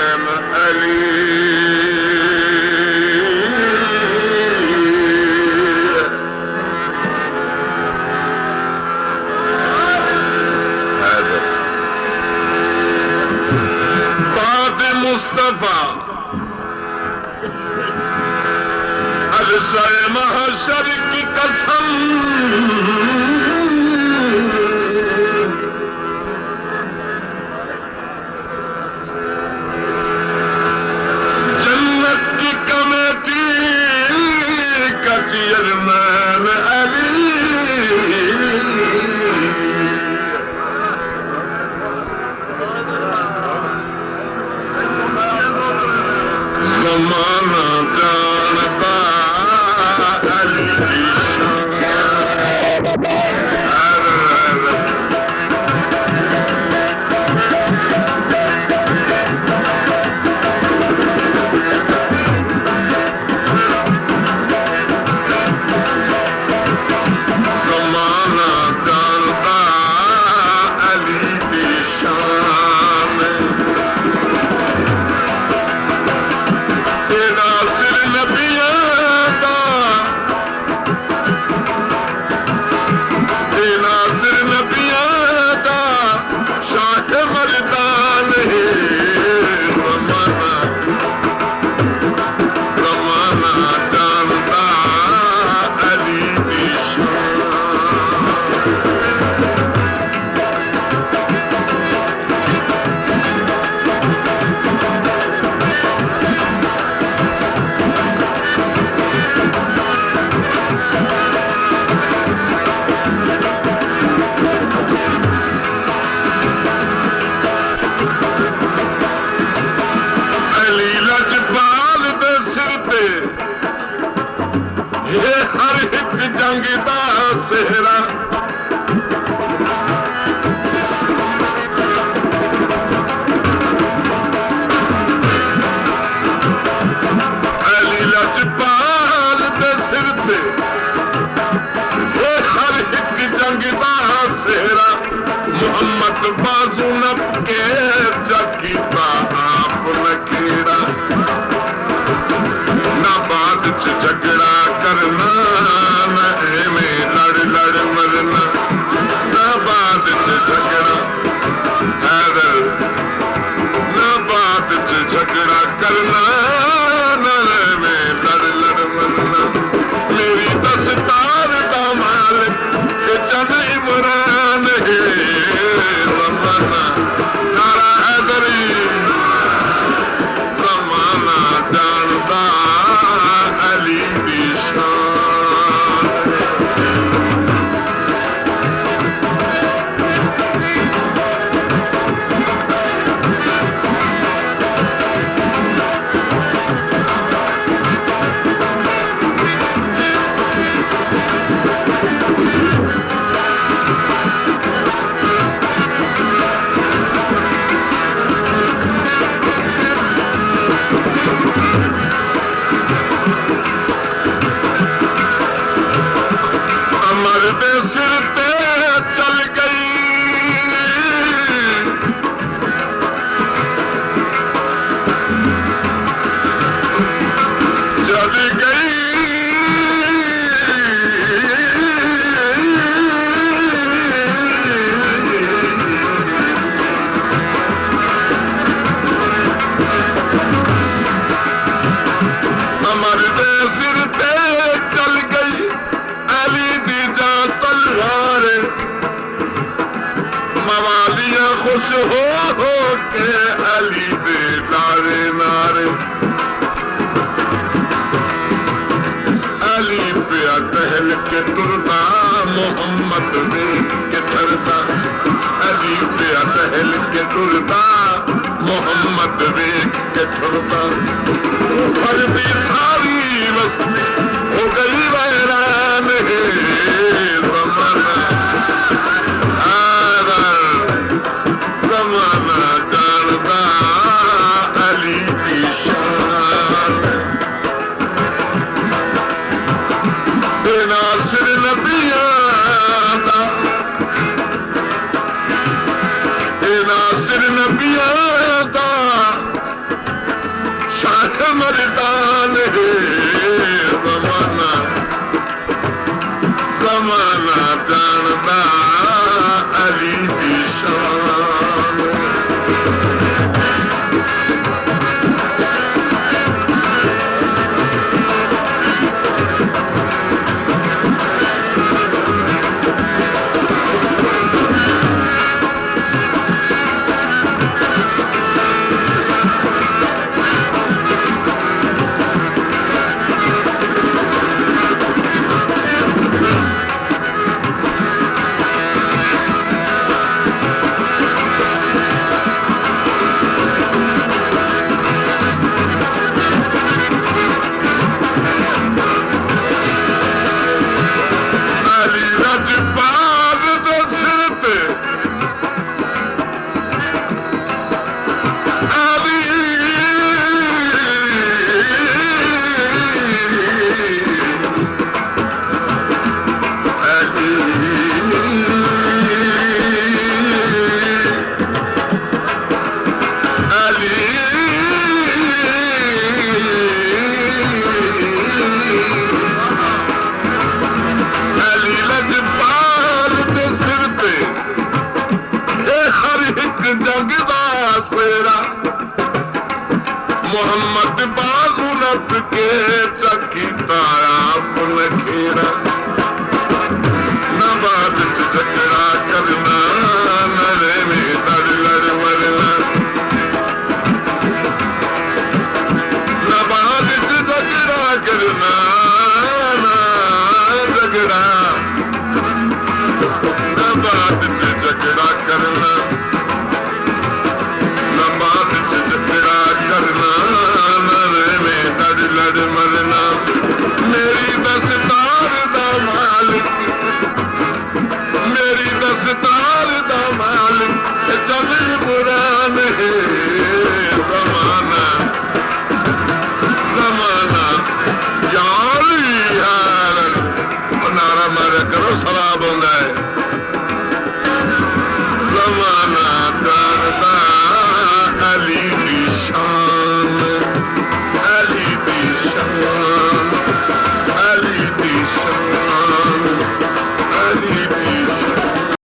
हुसैन अली मुस्तफा अरसा महशर की कसम जन्नत की कमेटी का चेयरमैन अली ज़माना जानता अली की ज़माना जानता अली की शान नासिर नबियों का नासिर नबियों का शाख मर्दान है ज़माना जानता अली की ये हर एक जंग दा सेहरा अली लजपाल दे सिर ते ये हर एक जंग दा सेहरा मोहम्मद बाजू न के जगीता आप नखेड़ा ना बाद च झगड़ा करना न एवें लड़ लड़ मरना ना बाद च झगड़ा हैदर ना बाद च झगड़ा करना न एवें लड़ लड़ मरना मेरी दस्तार का मालिक के जन इमरान है ज़माना नारा हैदरी ज़माना जानता अली की शान सिर पे चल गई चल गई हमारे सिर पे चल गई अली दी जा तलवार मवालियां खुश हो के अली दे नारे नारे अली पिया टहल के तुरता मोहम्मद ने के ठरता अली पिया टहल के तुरता मोहम्मद ने के ठरता फर्दी सारी बस्ती हो गई वैरान है ज़माना ज़माना जानता अली की शान नासिर नबियों का नासिर नबियों का करदा अली दी शान मोहम्मद बाजू नत के चकी ताया फुल खेरा नबाद झगड़ा करना नरे में दर लड़ मरना नबाद झगड़ा करना झगड़ा नबाद झगड़ा करना मरना मेरी दस्तार दा मालिक मेरी दस्तार दा मालिक जमीन कुरान है जमाना जमाना याली यार नारा मारे करो सलाब होंदा है जमाना दादा अली की शान